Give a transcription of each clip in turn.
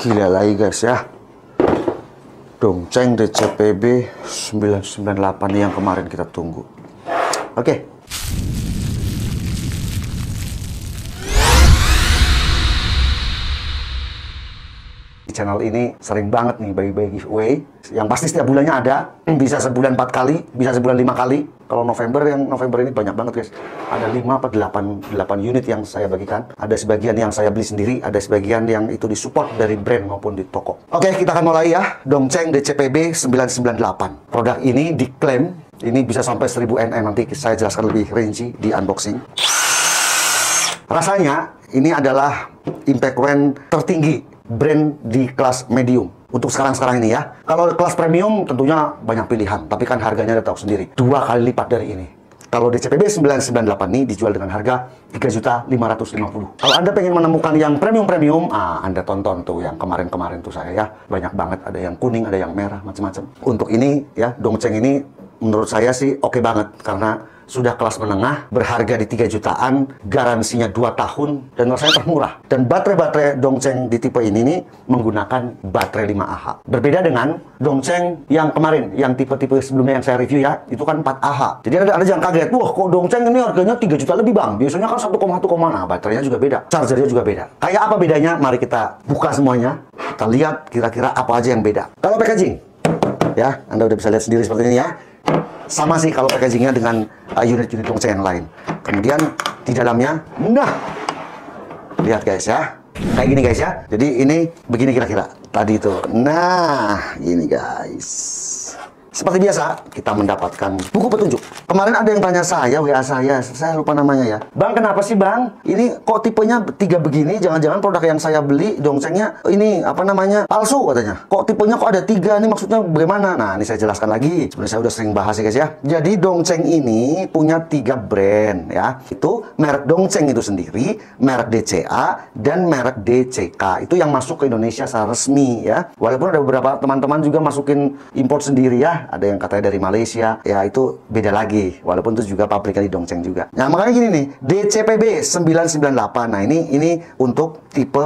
Gila lagi guys ya. Dongceng DCPB 998 yang kemarin kita tunggu. Oke. Di channel ini sering banget nih bagi-bagi giveaway. Yang pasti setiap bulannya ada. Bisa sebulan 4 kali, bisa sebulan 5 kali. Kalau November ini banyak banget guys. Ada 5 atau 8 unit yang saya bagikan. Ada sebagian yang saya beli sendiri, ada sebagian yang itu disupport dari brand maupun di toko. Oke, kita akan mulai ya. Dongceng DCPB 998. Produk ini diklaim ini bisa sampai 1000 nm. Nanti saya jelaskan lebih rinci di unboxing. Rasanya ini adalah impact range tertinggi brand di kelas medium. Untuk sekarang ini ya. Kalau kelas premium tentunya banyak pilihan, tapi kan harganya udah tahu sendiri. 2 kali lipat dari ini. Kalau DCPB 998 ini dijual dengan harga 3.550.000. Kalau Anda pengen menemukan yang premium-premium, Anda tonton tuh yang kemarin-kemarin tuh saya ya. Banyak banget, ada yang kuning, ada yang merah, macam-macam. Untuk ini ya, Dongceng ini menurut saya sih oke banget karena sudah kelas menengah, berharga di 3 jutaan, garansinya 2 tahun, dan rasanya termurah. Dan baterai Dongceng di tipe ini nih menggunakan baterai 5Ah. Berbeda dengan Dongceng yang kemarin, yang tipe-tipe sebelumnya yang saya review ya, itu kan 4Ah. Jadi ada jangan kaget, wah kok Dongceng ini harganya 3 juta lebih bang? Biasanya kan 1,1, nah baterainya juga beda, chargernya juga beda. Kayak apa bedanya? Mari kita buka semuanya, kita lihat kira-kira apa aja yang beda. Kalau packaging, ya Anda udah bisa lihat sendiri seperti ini ya. Sama sih kalau packagingnya dengan unit-unit Dongceng yang lain. Kemudian di dalamnya, nah, lihat guys ya, kayak gini guys ya. Jadi ini begini kira-kira tadi itu. Nah, ini guys. Seperti biasa, kita mendapatkan buku petunjuk. Kemarin ada yang tanya saya, WA saya lupa namanya ya. Bang, kenapa sih bang? Ini kok tipenya 3 begini? Jangan-jangan produk yang saya beli, Dongcengnya ini apa namanya? Palsu katanya. Kok tipenya kok ada 3? Ini maksudnya bagaimana? Nah, ini saya jelaskan lagi. Sebenarnya saya udah sering bahas ya guys ya. Jadi Dongceng ini punya 3 brand ya. Itu merek Dongceng itu sendiri, merek DCA, dan merek DCK. Itu yang masuk ke Indonesia secara resmi ya. Walaupun ada beberapa teman-teman juga masukin import sendiri ya. Ada yang katanya dari Malaysia, ya itu beda lagi. Walaupun itu juga pabrikan di Dongceng juga. Nah makanya gini nih, DCPB 998. Nah ini untuk tipe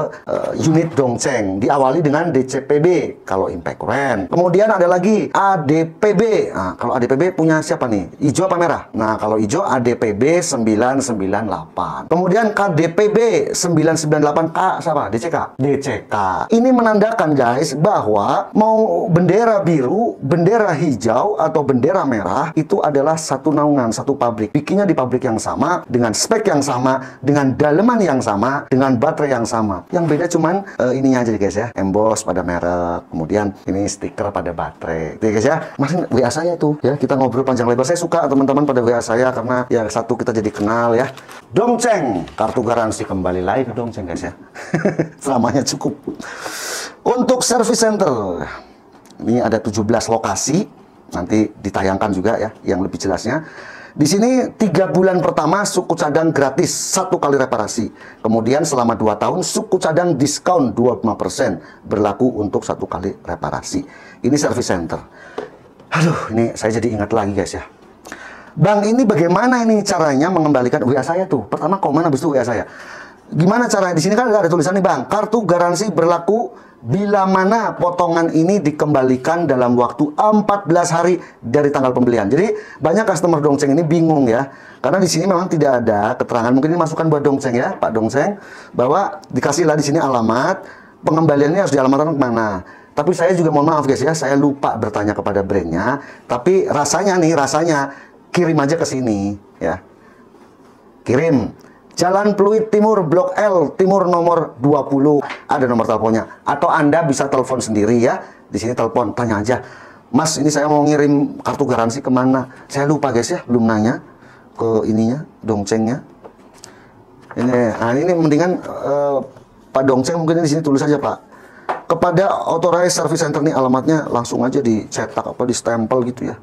unit Dongceng. Diawali dengan DCPB kalau impact range. Kemudian ada lagi ADPB. Nah kalau ADPB punya siapa nih? Hijau apa merah? Nah kalau hijau ADPB 998. Kemudian KDPB 998K siapa? DCK. DCK. Ini menandakan guys bahwa mau bendera biru, bendera hijau atau bendera merah itu adalah satu naungan, satu pabrik. Bikinnya di pabrik yang sama, dengan spek yang sama, dengan daleman yang sama, dengan baterai yang sama. Yang beda cuman ininya aja guys ya, emboss pada merek, kemudian ini stiker pada baterai. Oke guys ya, kemarin WA saya tuh ya, kita ngobrol panjang lebar. Saya suka teman-teman pada WA saya karena ya satu kita jadi kenal ya. Dongceng, kartu garansi kembali lagi ke Dongceng guys ya. Selamanya cukup. Untuk service center, ini ada 17 lokasi, nanti ditayangkan juga ya, yang lebih jelasnya. Di sini 3 bulan pertama suku cadang gratis 1 kali reparasi. Kemudian selama 2 tahun suku cadang diskon 25% berlaku untuk 1 kali reparasi. Ini service center. Aduh, ini saya jadi ingat lagi guys ya. Bang, ini bagaimana ini caranya mengembalikan WA saya tuh? Pertama komen, habis itu WA saya. Gimana caranya? Di sini kan ada tulisan nih bang, kartu garansi berlaku bila mana potongan ini dikembalikan dalam waktu 14 hari dari tanggal pembelian. Jadi banyak customer Dongceng ini bingung ya, karena di sini memang tidak ada keterangan. Mungkin ini masukan buat Dongceng ya, Pak Dongceng, bahwa dikasihlah di sini alamat pengembaliannya harus dialamatkan kemana. Tapi saya juga mohon maaf guys ya, saya lupa bertanya kepada brandnya. Tapi rasanya kirim aja ke sini ya, kirim. Jalan Pluit Timur, Blok L, Timur nomor 20. Ada nomor teleponnya. Atau Anda bisa telepon sendiri ya. Di sini telepon, tanya aja. Mas, ini saya mau ngirim kartu garansi kemana? Saya lupa guys ya, belum nanya ke ininya, Dongcengnya. Ini mendingan Pak Dongceng mungkin di sini tulis aja Pak. Kepada Authorized Service Center nih alamatnya langsung aja dicetak apa di stempel gitu ya.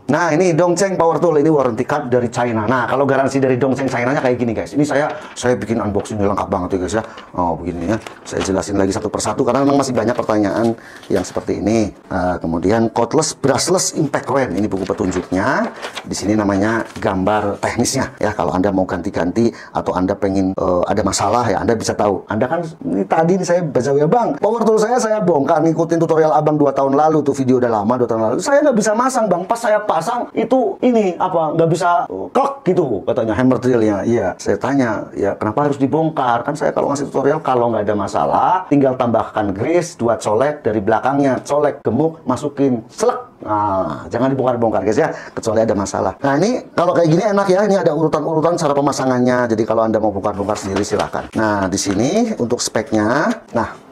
Nah, ini Dongcheng Power Tool, ini warranty card dari China. Nah, kalau garansi dari Dongcheng China-nya kayak gini guys. Ini saya bikin unboxing lengkap banget ya guys ya. Oh, begini ya. Saya jelasin lagi satu persatu karena memang masih banyak pertanyaan yang seperti ini. Kemudian cordless brushless impact wrench. Ini buku petunjuknya. Di sini namanya gambar teknisnya ya. Kalau Anda mau ganti-ganti atau Anda pengen ada masalah ya, Anda bisa tahu. Anda kan ini tadi ini saya baca ya, Bang. Power tool saya bongkar, ngikutin tutorial Abang 2 tahun lalu tuh, video udah lama 2 tahun lalu. Saya nggak bisa masang, Bang. Pas saya pasang itu ini apa nggak bisa klek gitu katanya hammer drillnya. Iya, saya tanya ya kenapa harus dibongkar, kan saya kalau ngasih tutorial kalau nggak ada masalah tinggal tambahkan grease 2 colek dari belakangnya, colek gemuk masukin selek. Nah, jangan dibongkar-bongkar guys ya, kecuali ada masalah. Nah, ini kalau kayak gini enak ya, ini ada urutan-urutan cara pemasangannya. Jadi kalau Anda mau bongkar-bongkar sendiri silahkan. Nah, di sini untuk speknya, nah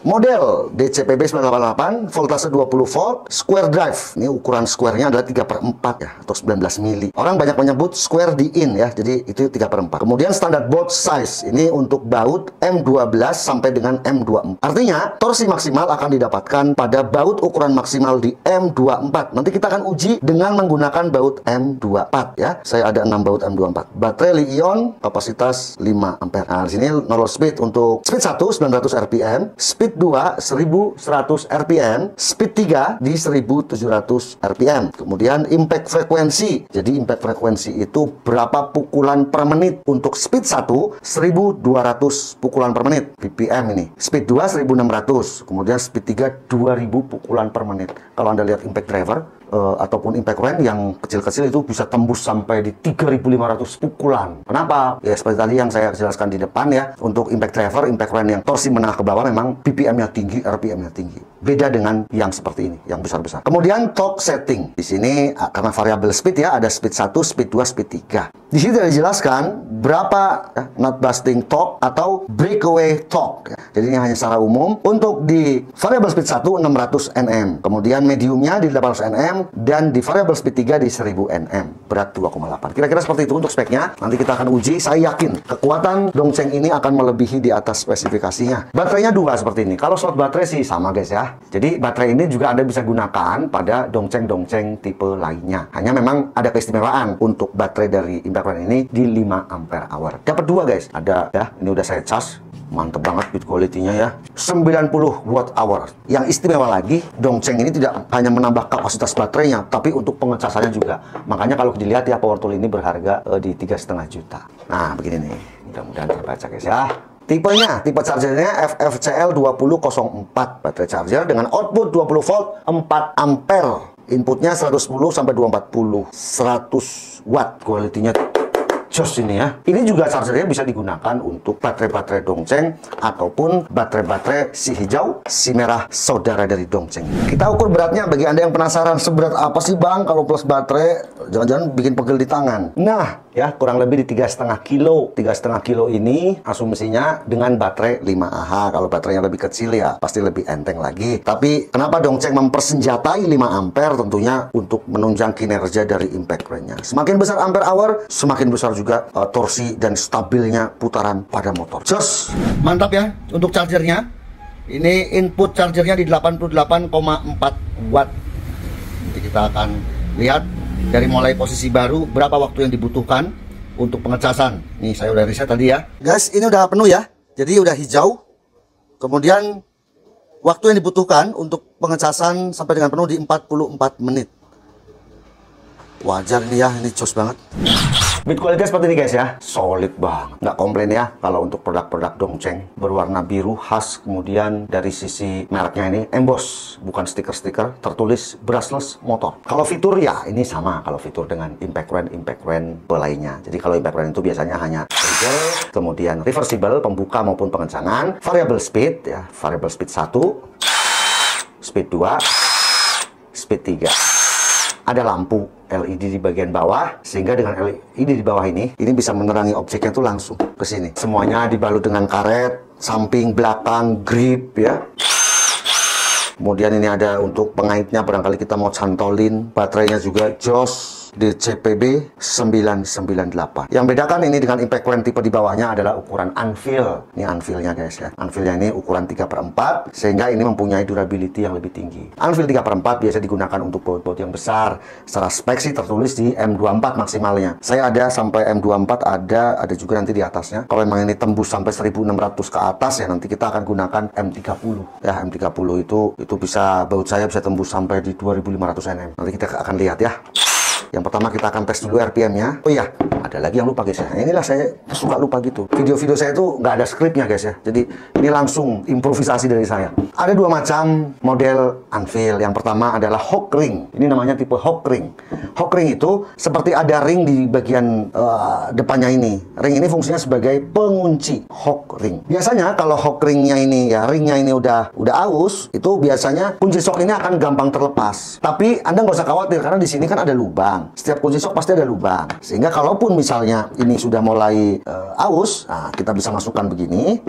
model DCPB 988, voltase 20 volt, square drive. Ini ukuran square-nya adalah 3/4 ya, atau 19 mili. Orang banyak menyebut square di in ya, jadi itu 3/4. Kemudian standar bolt size, ini untuk baut M12 sampai dengan M24. Artinya, torsi maksimal akan didapatkan pada baut ukuran maksimal di M24. Nanti kita akan uji dengan menggunakan baut M24 ya. Saya ada 6 baut M24. Baterai Li-ion, kapasitas 5 ampere. Nah, di sini roller speed untuk speed 1 900 rpm, speed 2 1100 rpm, speed 3 di 1700 rpm. Kemudian impact frekuensi. Jadi impact frekuensi itu berapa pukulan per menit. Untuk speed 1 1200 pukulan per menit ppm ini. Speed 2 1600. Kemudian speed 3 2000 pukulan per menit. Kalau Anda lihat impact driver ataupun impact wrench yang kecil-kecil itu bisa tembus sampai di 3500 pukulan. Kenapa? Ya seperti tadi yang saya jelaskan di depan ya. Untuk impact driver, impact wrench yang torsi menengah ke bawah memang BPM-nya tinggi, RPM-nya tinggi. Beda dengan yang seperti ini, yang besar-besar. Kemudian torque setting. Di sini karena variabel speed ya, ada speed 1, speed 2, speed 3. Di sini tidak dijelaskan berapa ya, not busting torque atau breakaway torque. Ya. Jadi ini hanya secara umum. Untuk di variabel speed 1 600 Nm. Kemudian mediumnya di 800 Nm. Dan di variable speed 3 di 1000 Nm, berat 2,8. Kira-kira seperti itu untuk speknya. Nanti kita akan uji. Saya yakin kekuatan Dongcheng ini akan melebihi di atas spesifikasinya. Baterainya 2 seperti ini. Kalau slot baterai sih sama guys ya. Jadi baterai ini juga Anda bisa gunakan pada Dongcheng tipe lainnya. Hanya memang ada keistimewaan untuk baterai dari impact wrench ini di 5 ampere hour. Dapat 2 guys. Ada ya, ini udah saya cas. Mantep banget build quality-nya ya. 90 watt hour. Yang istimewa lagi, Dongcheng ini tidak hanya menambah kapasitas baterainya, tapi untuk pengecasannya juga. Makanya kalau dilihat ya, power tool ini berharga di 3,5 juta. Nah, begini nih. Mudah-mudahan terbaca guys ya. Tipenya, tipe chargernya FFCL 2004. Baterai charger dengan output 20 volt 4 ampere. Inputnya 110 sampai 240. 100 watt. Quality-nya jos ini ya. Ini juga chargernya bisa digunakan untuk baterai-baterai Dongcheng ataupun baterai-baterai si hijau, si merah saudara dari Dongcheng. Kita ukur beratnya bagi Anda yang penasaran seberat apa sih Bang kalau plus baterai, jangan-jangan bikin pegel di tangan. Nah, ya kurang lebih di 3,5 kilo. 3,5 kilo ini asumsinya dengan baterai 5Ah. Kalau baterainya lebih kecil ya pasti lebih enteng lagi. Tapi kenapa Dongcheng mempersenjatai 5 ampere? Tentunya untuk menunjang kinerja dari impact wrench-nya. Semakin besar ampere hour, semakin besar juga torsi dan stabilnya putaran pada motor. Jos, mantap ya untuk chargernya. Ini input chargernya di 88,4 watt. Nanti kita akan lihat dari mulai posisi baru berapa waktu yang dibutuhkan untuk pengecasan. Nih saya udah riset tadi ya. Guys, ini udah penuh ya. Jadi udah hijau. Kemudian waktu yang dibutuhkan untuk pengecasan sampai dengan penuh di 44 menit. Wajar ini ya, ini jos banget. Build quality seperti ini guys ya, solid banget, nggak komplain ya. Kalau untuk produk-produk Dongcheng berwarna biru khas, kemudian dari sisi mereknya ini emboss, bukan stiker-stiker, tertulis brushless motor. Kalau fitur ya ini sama, kalau fitur dengan impact wrench lainnya. Jadi kalau impact wrench itu biasanya hanya trigger, kemudian reversible, pembuka maupun pengencangan, variable speed ya, variable speed 1, speed 2, speed 3. Ada lampu LED di bagian bawah, sehingga dengan LED di bawah ini bisa menerangi objeknya tuh langsung ke sini. Semuanya dibalut dengan karet, samping, belakang, grip ya. Kemudian ini ada untuk pengaitnya, barangkali kita mau cantolin. Baterainya juga jos. DCPB 998. Yang bedakan ini dengan impact coin tipe di bawahnya adalah ukuran anvil. Ini anvilnya guys ya. Anvilnya ini ukuran 3/4 sehingga ini mempunyai durability yang lebih tinggi. Anvil 3/4 biasa digunakan untuk baut-baut yang besar. Secara spek sih tertulis di M24 maksimalnya. Saya ada sampai M24, ada juga nanti di atasnya. Kalau memang ini tembus sampai 1600 ke atas ya, nanti kita akan gunakan M30. Ya, M30 itu bisa, baut saya bisa tembus sampai di 2500 Nm. Nanti kita akan lihat ya. Yang pertama kita akan tes dulu RPM-nya. Oh iya, ada lagi yang lupa guys ya. Inilah saya suka lupa gitu. Video-video saya itu nggak ada skripnya guys ya. Jadi ini langsung improvisasi dari saya. Ada dua macam model anvil. Yang pertama adalah hook ring. Ini namanya tipe hook ring. Hook ring itu seperti ada ring di bagian depannya ini. Ring ini fungsinya sebagai pengunci. Hook ring. Biasanya kalau hook ringnya ini ya, ringnya ini udah aus, itu biasanya kunci sok ini akan gampang terlepas. Tapi Anda nggak usah khawatir karena di sini kan ada lubang. Setiap kunci sok pasti ada lubang. Sehingga kalaupun misalnya ini sudah mulai aus, nah, kita bisa masukkan begini.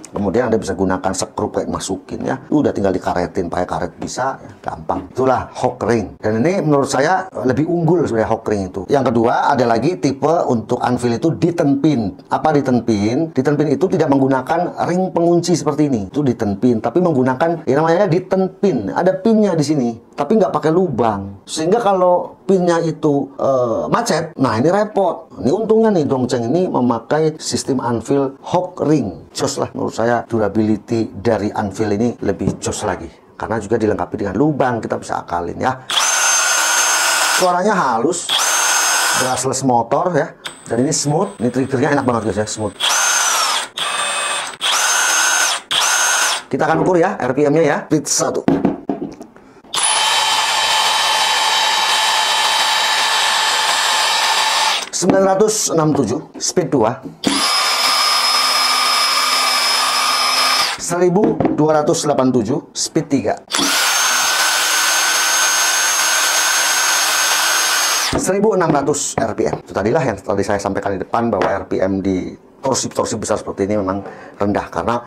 Kemudian Anda bisa gunakan skrup kayak masukin ya. Udah tinggal dikaretin, pakai karet bisa, ya, gampang. Itulah hook ring. Dan ini menurut saya lebih unggul sebenarnya hook ring itu. Yang kedua ada lagi tipe untuk anvil itu ditenpin. Apa ditenpin? Ditenpin itu tidak menggunakan ring pengunci seperti ini. Itu ditenpin, tapi menggunakan yang namanya ditenpin. Ada pinnya di sini, tapi nggak pakai lubang. Sehingga kalau pinnya itu macet, nah ini repot. Ini untungnya nih Dongcheng ini memakai sistem anvil hook ring. Jos lah menurut saya, durability dari anvil ini lebih jos lagi. Karena juga dilengkapi dengan lubang, kita bisa akalin ya. Suaranya halus, brushless motor ya. Dan ini smooth, ini triggernya enak banget guys ya, smooth. Kita akan ukur ya RPM-nya ya. Speed 1. 967, speed 2. 1287, speed 3. 1600 RPM. Itu tadilah yang tadi saya sampaikan di depan bahwa RPM di torsi-torsi besar seperti ini memang rendah karena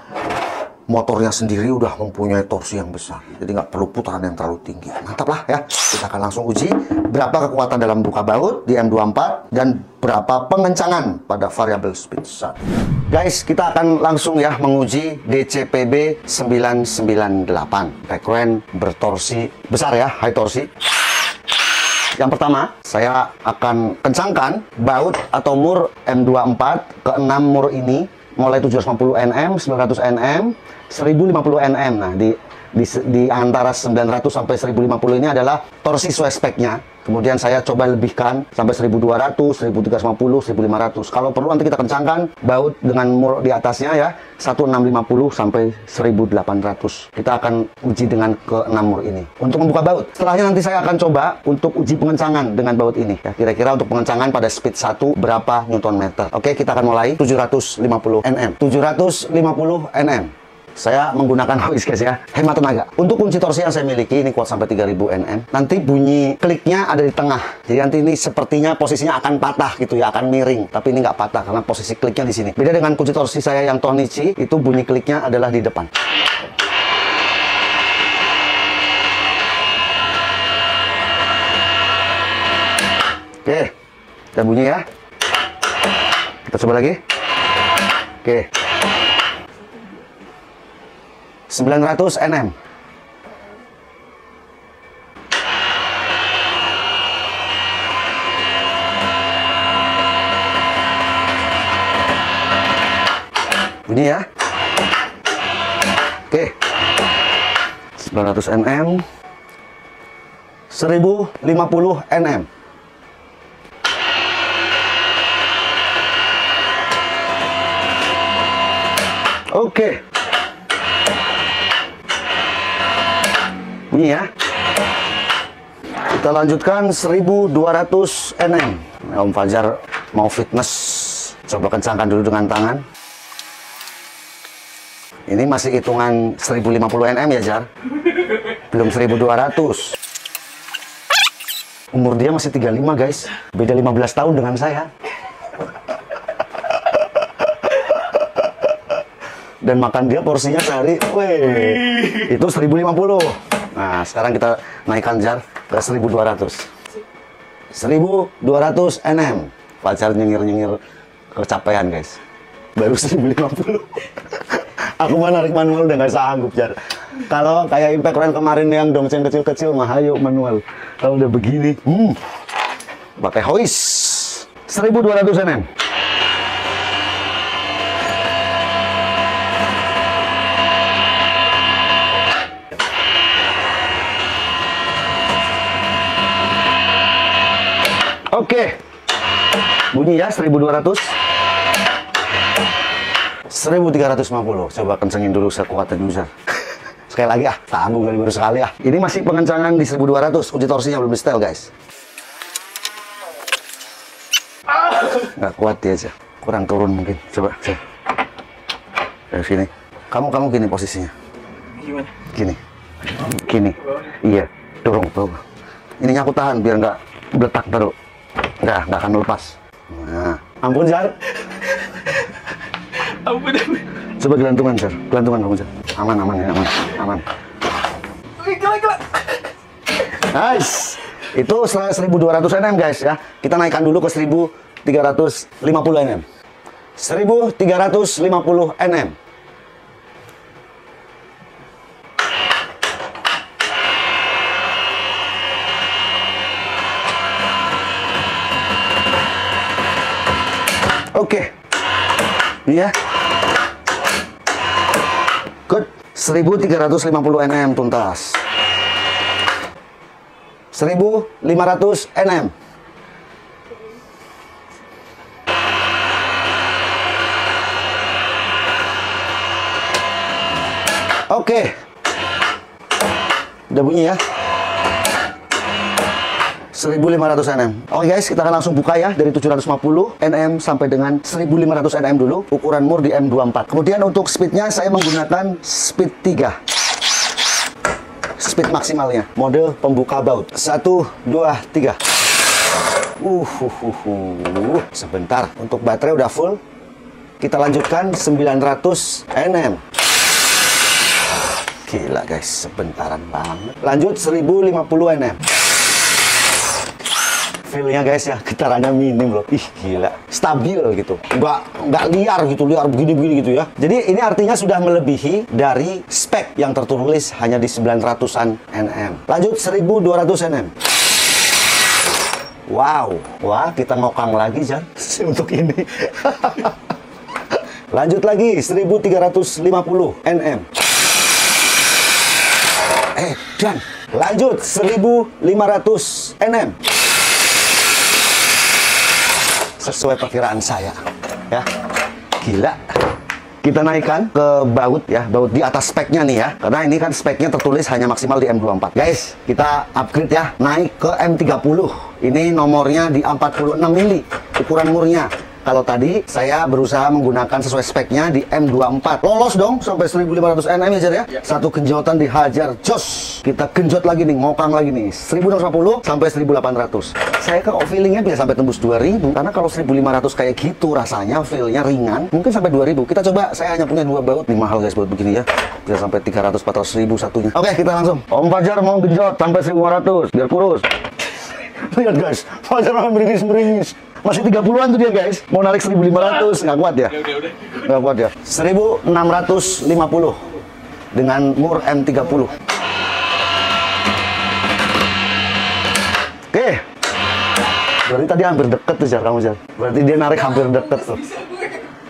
motornya sendiri udah mempunyai torsi yang besar, jadi nggak perlu putaran yang terlalu tinggi. Mantap lah ya. Kita akan langsung uji berapa kekuatan dalam buka baut di M24 dan berapa pengencangan pada variabel speed 1. Guys, kita akan langsung ya menguji DCPB 998 background bertorsi besar ya, high torsi. Yang pertama, saya akan kencangkan baut atau mur M24 ke 6 mur ini mulai 750 Nm, 900 Nm, 1050 Nm. Nah, di antara 900 sampai 1050 ini adalah torsi sesuai speknya. Kemudian saya coba lebihkan sampai 1200, 1350, 1500. Kalau perlu nanti kita kencangkan baut dengan mur di atasnya ya, 1650 sampai 1800. Kita akan uji dengan ke 6 mur ini. Untuk membuka baut, setelahnya nanti saya akan coba untuk uji pengencangan dengan baut ini. Ya, kira-kira untuk pengencangan pada speed 1 berapa Newton meter. Oke, kita akan mulai 750 Nm. 750 Nm. Saya menggunakan noise guys ya, hemat tenaga. Untuk kunci torsi yang saya miliki ini kuat sampai 3000 Nm. Nanti bunyi kliknya ada di tengah. Jadi nanti ini sepertinya posisinya akan patah gitu ya, akan miring. Tapi ini nggak patah karena posisi kliknya di sini. Beda dengan kunci torsi saya yang Tonichi, itu bunyi kliknya adalah di depan. Oke, dan bunyi ya. Kita coba lagi. Oke. 900 Nm. Bunyi ya. Oke. 900 Nm. 1050 Nm. Oke. Bunyi ya. Kita lanjutkan 1200 Nm. Om Fajar mau fitness, coba kencangkan dulu dengan tangan. Ini masih hitungan 1050 Nm ya Jar, belum 1200. Umur dia masih 35 guys, beda 15 tahun dengan saya. Dan makan dia porsinya sehari, weh, itu 1050. Nah, sekarang kita naikkan Jar ke 1200. 1200 Nm. Fajar nyengir-nyengir kecapean guys. Baru 1050. Aku mah narik manual udah nggak sanggup, Jar. Kalau kayak impact run kemarin yang dongceng kecil-kecil mah ayo manual. Kalau udah begini, pakai hoist 1200 Nm. Oke. Bunyi ya 1200. 1350. Coba kencengin dulu sekuatnya user. Sekali lagi ah, tanggung kali baru sekali ah. Ini masih pengencangan di 1200. Uji torsinya belum di setel guys. Nggak kuat dia aja. Kurang turun mungkin. Coba saya. Dari sini. Kamu gini posisinya. Gimana? Gini. Gini. Iya. Dorong tuh. Ininya aku tahan biar nggak beletak taruh. Nggak akan lepas. Nah, ampun Jar. Ampun. Coba gelantungan Jar, gelantungan kamu Jar. Aman ya, aman. Gila. Nice. Itu 1200 Nm guys ya. Kita naikkan dulu ke 1350 Nm. 1350 Nm. Oke. Iya. Good. 1350 Nm tuntas. 1500 Nm. Oke. Udah bunyi ya. 1500 Nm. Oke guys, kita akan langsung buka ya dari 750 Nm sampai dengan 1500 Nm dulu. Ukuran mur di M24. Kemudian untuk speednya saya menggunakan speed 3. Speed maksimalnya. Mode pembuka baut. 1, 2, 3. Sebentar. Untuk baterai udah full. Kita lanjutkan 900 Nm. Gila guys, sebentaran banget. Lanjut 1050 Nm. Feel-nya guys ya, getarannya minim loh. Ih gila, stabil gitu. Nggak liar gitu, liar begini-begini gitu ya. Jadi ini artinya sudah melebihi dari spek yang tertulis hanya di 900-an Nm. Lanjut 1200 Nm. Wow, wah kita ngokang lagi Jan untuk ini. Lanjut lagi 1350 Nm. Dan lanjut 1500 Nm. Sesuai perkiraan saya ya. Gila. Kita naikkan ke baut ya, baut di atas speknya nih ya, karena ini kan speknya tertulis hanya maksimal di M24 guys. Kita upgrade ya, naik ke M30. Ini nomornya di 46 mili ukuran murnya. Kalau tadi saya berusaha menggunakan sesuai speknya di M24. Lolos dong sampai 1500 Nm ya Jar ya. Satu genjotan dihajar, jos. Kita genjot lagi nih, ngokang lagi nih. 1650 sampai 1800. Saya kok feelingnya bisa sampai tembus 2000. Karena kalau 1500 kayak gitu rasanya feelnya ringan. Mungkin sampai 2000. Kita coba, saya hanya punya 2 baut. Ini mahal guys baut begini ya. Bisa sampai 300-400 ribu satunya. Oke, kita langsung. Om Fajar mau genjot sampai 1500 biar kurus. Lihat guys, Fajar malah beringis-beringis. Masih 30-an tuh dia guys. Mau narik 1500, nggak kuat ya? Udah. Nggak kuat ya? 1650 dengan mur M30. Oke. Berarti tadi hampir deket tuh Jar, kamu Jar. Berarti dia narik hampir deket tuh.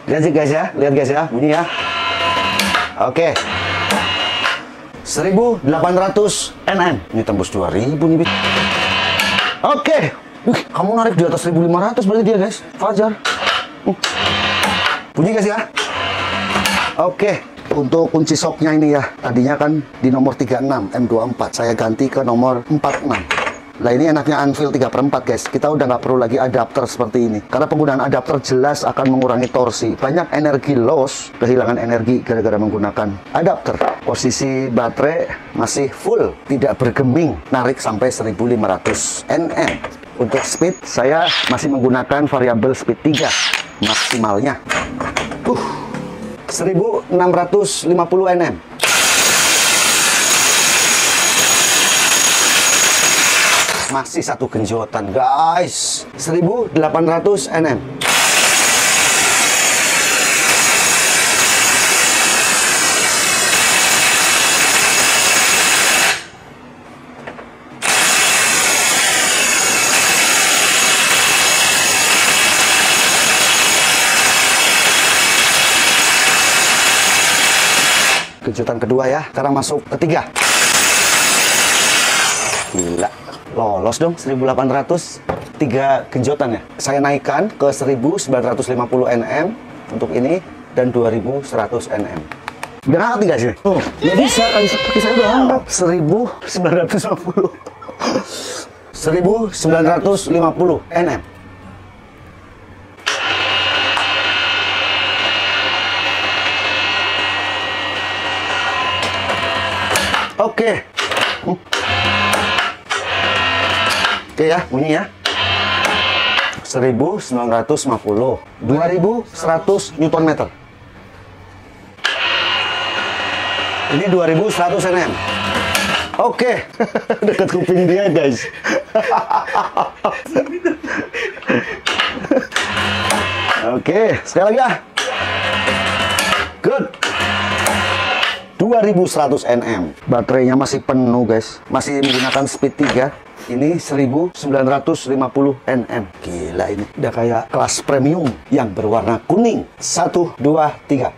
Lihat sih guys ya, lihat guys ya, bunyi ya. Oke. 1800 Nm. Ini tembus 2000 nih. Oke. Kamu narik di atas 1500 berarti dia guys, Fajar. Bunyi guys ya. Oke. Untuk kunci shocknya ini ya, tadinya kan di nomor 36 M24, saya ganti ke nomor 46. Nah ini enaknya Anvil 3/4 guys. Kita udah nggak perlu lagi adapter seperti ini, karena penggunaan adapter jelas akan mengurangi torsi. Banyak energi loss, kehilangan energi gara-gara menggunakan adapter. Posisi baterai masih full, tidak bergeming, narik sampai 1500 Nm. Untuk speed, saya masih menggunakan variabel speed 3 maksimalnya. 1650 Nm. Masih satu genjotan guys, 1800 Nm. Kejutan kedua ya, sekarang masuk ketiga. Gila, lolos dong 1800, 3 genjotan ya. Saya naikkan ke 1950 Nm untuk ini dan 2100 Nm. Udah ngangkat nih guys ya? Oh, nggak bisa, kaki saya udah angkat 1950 1950 Nm. Oke. Oke ya, bunyi ya. 1950, 2100 Newton meter. Ini 2100 Nm. Oke. Dekat kuping dia, guys. Oke, sekali lagi ya. Good. 2100 Nm. Baterainya masih penuh guys. Masih menggunakan speed 3. Ini 1950 Nm. Gila ini. Udah kayak kelas premium yang berwarna kuning. 1, 2, 3.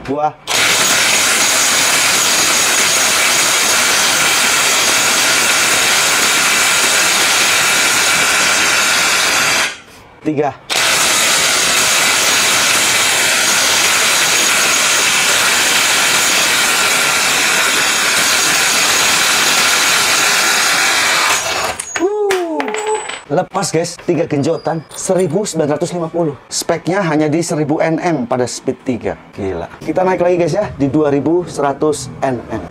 Dua. Tiga. Lepas guys, 3 genjotan 1950. Speknya hanya di 1000 Nm pada speed 3. Gila. Kita naik lagi guys ya di 2100 Nm.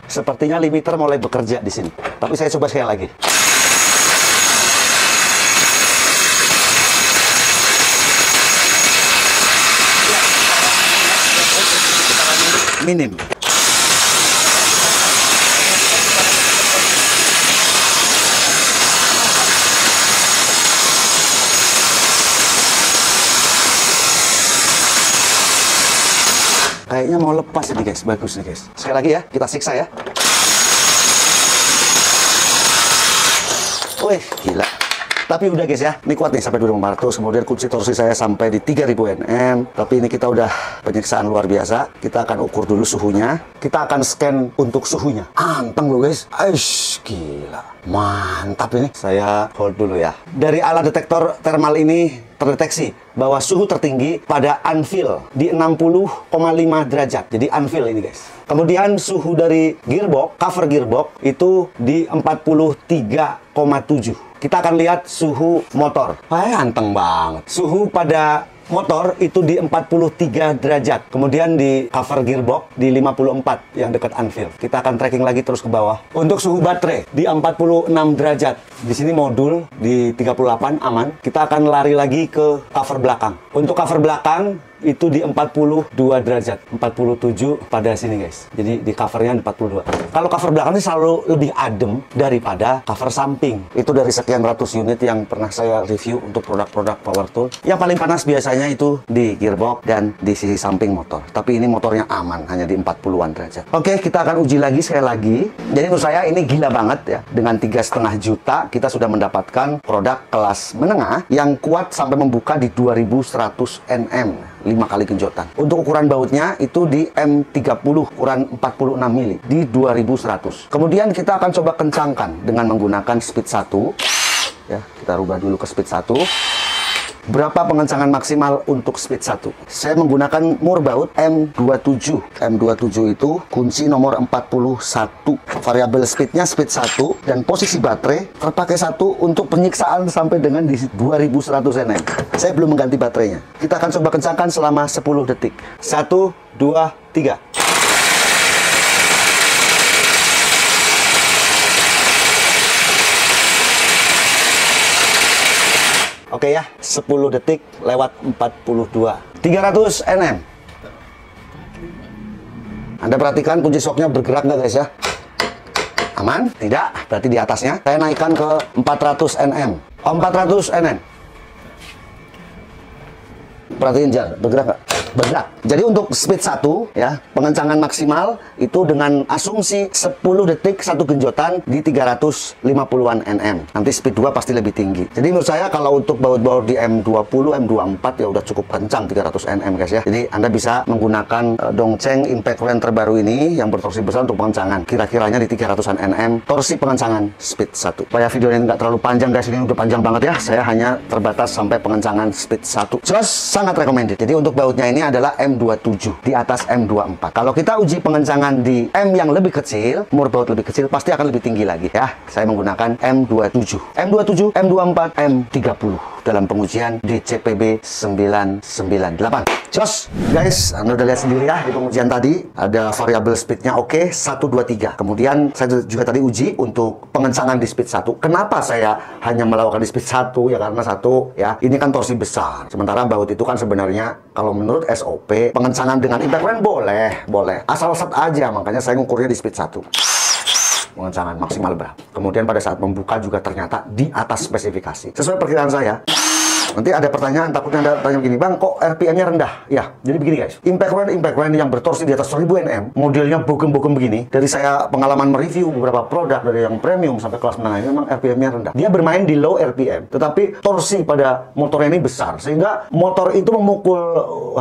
Sepertinya limiter mulai bekerja di sini. Tapi saya coba sekali lagi. Minim. Kayaknya mau lepas ini guys, bagus nih guys. Sekali lagi ya, kita siksa ya. Wih, gila. Tapi udah guys ya, ini kuat nih sampai 2400. Kemudian kunci torsi saya sampai di 3000 Nm. Tapi ini kita udah penyiksaan luar biasa. Kita akan ukur dulu suhunya. Kita akan scan untuk suhunya. Anteng loh guys. Aish, gila. Mantap ini. Saya hold dulu ya. Dari alat detektor thermal ini terdeteksi bahwa suhu tertinggi pada anvil di 60,5 derajat. Jadi anvil ini guys. Kemudian suhu dari gearbox, cover gearbox itu di 43,7. Kita akan lihat suhu motor. Wah, anteng banget. Suhu pada motor itu di 43 derajat. Kemudian di cover gearbox di 54 yang dekat anvil. Kita akan tracking lagi terus ke bawah. Untuk suhu baterai di 46 derajat. Di sini modul di 38 aman. Kita akan lari lagi ke cover belakang. Untuk cover belakang itu di 42 derajat, 47 pada sini guys. Jadi di covernya 42. Kalau cover belakang ini selalu lebih adem daripada cover samping. Itu dari sekian ratus unit yang pernah saya review untuk produk-produk power tool. Yang paling panas biasanya itu di gearbox dan di sisi samping motor. Tapi ini motornya aman, hanya di 40-an derajat. Oke, kita akan uji lagi sekali lagi. Jadi menurut saya ini gila banget ya. Dengan 3,5 juta kita sudah mendapatkan produk kelas menengah yang kuat sampai membuka di 2100 Nm. 5 kali genjotan. Untuk ukuran bautnya itu di M30 ukuran 46 mili di 2100. Kemudian kita akan coba kencangkan dengan menggunakan speed 1. Ya, kita rubah dulu ke speed 1. berapa pengencangan maksimal untuk speed 1? Saya menggunakan murbaut M27. M27 itu kunci nomor 41. Variabel speednya speed 1 dan posisi baterai terpakai 1 untuk penyiksaan sampai dengan di 2100 Nm. Saya belum mengganti baterainya. Kita akan coba kencangkan selama 10 detik. 1, 2, 3. Oke ya, 10 detik lewat 42. 300 Nm. Anda perhatikan kunci shocknya bergerak nggak guys ya? Aman? Tidak, berarti di atasnya. Saya naikkan ke 400 Nm. 400 Nm. Perhatiin Jar, bergerak nggak? Bergerak. Jadi untuk speed 1 ya, pengencangan maksimal itu dengan asumsi 10 detik satu genjotan di 350-an Nm. Nanti speed 2 pasti lebih tinggi. Jadi menurut saya kalau untuk baut-baut di M20, M24 ya udah cukup kencang 300 Nm guys ya. Jadi Anda bisa menggunakan Dongcheng Impact Ren terbaru ini yang bertorsi besar untuk pengencangan. Kira-kiranya di 300-an Nm torsi pengencangan speed 1. Supaya video ini nggak terlalu panjang guys, ini udah panjang banget ya. Saya hanya terbatas sampai pengencangan speed 1. Just sangat recommended. Jadi untuk bautnya ini adalah M27 di atas M24. Kalau kita uji pengencangan di M yang lebih kecil, murbaut lebih kecil, pasti akan lebih tinggi lagi ya. Saya menggunakan M27, M24, M30 dalam pengujian DCPB 998. Jos, guys, Anda udah lihat sendiri ya di pengujian tadi ada variabel speednya oke, 1, 2, 3. Kemudian saya juga tadi uji untuk pengencangan di speed 1. Kenapa saya hanya melakukan di speed 1? Ya karena 1 ya, ini kan torsi besar. Sementara baut itu kan sebenarnya kalau menurut SOP pengencangan dengan impact ren boleh. Asal set aja, makanya saya ngukurnya di speed 1. Pengencangan maksimal berapa. Kemudian pada saat membuka juga ternyata di atas spesifikasi. Sesuai perkiraan saya. Nanti ada pertanyaan, takutnya Anda tanya begini, Bang, kok RPM-nya rendah? Ya, jadi begini guys. Impact ren yang bertorsi di atas 1000 Nm, modelnya bogem-bogem begini. Dari saya pengalaman mereview beberapa produk dari yang premium sampai kelas menengah ini memang RPM-nya rendah. Dia bermain di low RPM, tetapi torsi pada motornya ini besar, sehingga motor itu memukul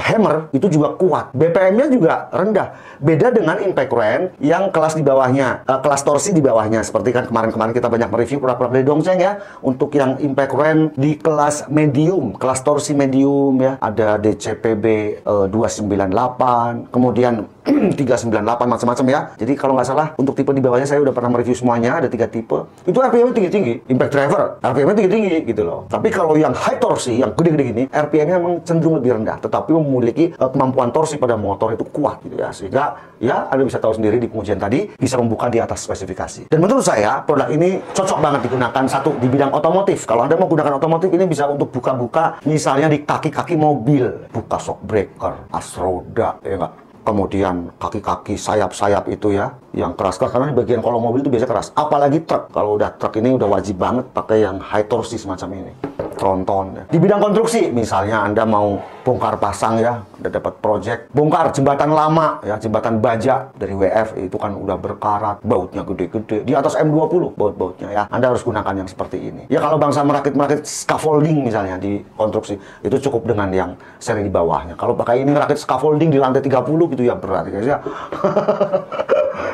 hammer itu juga kuat. BPM-nya juga rendah. Beda dengan impact ren yang kelas di bawahnya, kelas torsi di bawahnya. Seperti kan kemarin-kemarin kita banyak mereview produk-produk dari Dongcheng ya. Untuk yang impact ren di kelas medium, kelas torsi medium ya, ada DCPB 298, kemudian 398 macam-macam ya. Jadi kalau nggak salah untuk tipe di bawahnya saya udah pernah mereview semuanya, ada 3 tipe. Itu RPM-nya tinggi-tinggi, impact driver RPM-nya tinggi-tinggi gitu loh. Tapi kalau yang high torsi, yang gede-gede gini, RPM-nya memang cenderung lebih rendah, tetapi memiliki kemampuan torsi pada motor itu kuat gitu ya. Sehingga ya Anda bisa tahu sendiri di pengujian tadi bisa membuka di atas spesifikasi. Dan menurut saya produk ini cocok banget digunakan satu di bidang otomotif. Kalau Anda mau gunakan otomotif ini bisa untuk buka-buka misalnya di kaki-kaki mobil, buka shock breaker, as roda ya enggak. Kemudian kaki-kaki sayap-sayap itu ya yang keras-keras, karena di bagian kolong mobil itu biasa keras, apalagi truk. Kalau udah truk ini udah wajib banget pakai yang high torsi semacam ini, tronton ya. Di bidang konstruksi misalnya Anda mau bongkar pasang ya, udah dapat project bongkar jembatan lama ya, jembatan baja dari WF itu kan udah berkarat, bautnya gede-gede di atas M20 baut-bautnya ya. Anda harus gunakan yang seperti ini ya. Kalau bangsa merakit scaffolding misalnya di konstruksi itu cukup dengan yang seri di bawahnya. Kalau pakai ini merakit scaffolding di lantai 30 gitu ya berat guys ya.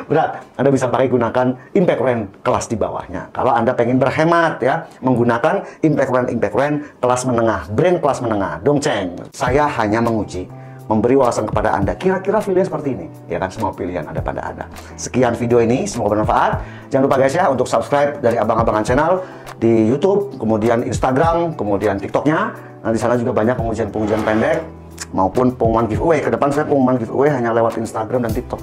Berat. Anda bisa pakai gunakan impact ren kelas di bawahnya. Kalau Anda pengen berhemat ya, menggunakan impact ren kelas menengah, brand kelas menengah, Dongcheng. Saya hanya menguji, memberi wawasan kepada Anda. Kira-kira pilihan seperti ini, ya kan, semua pilihan ada pada Anda. Sekian video ini, semoga bermanfaat. Jangan lupa guys ya untuk subscribe dari abang-abangan channel di YouTube, kemudian Instagram, kemudian TikToknya. Nah di sana juga banyak pengujian-pengujian pendek maupun pengumuman giveaway. Ke depan saya pengumuman giveaway hanya lewat Instagram dan TikTok.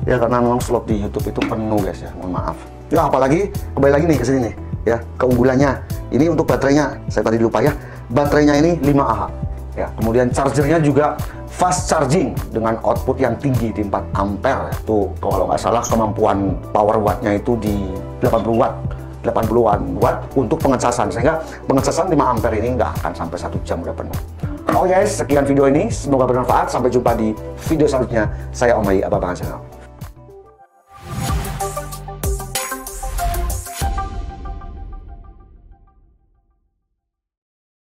Ya karena memang slot di YouTube itu penuh guys ya, mohon maaf. Ya apalagi kembali lagi nih ke sini nih ya, keunggulannya. Ini untuk baterainya, saya tadi lupa ya. Baterainya ini 5Ah. Ya, kemudian chargernya juga fast charging dengan output yang tinggi di 4 ampere. Tuh kalau nggak salah kemampuan power wattnya itu di 80-an watt untuk pengecasan, sehingga pengecasan 5 ampere ini nggak akan sampai 1 jam udah penuh. Oke guys, sekian video ini, semoga bermanfaat. Sampai jumpa di video selanjutnya. Saya Om Bayi, Abang Channel.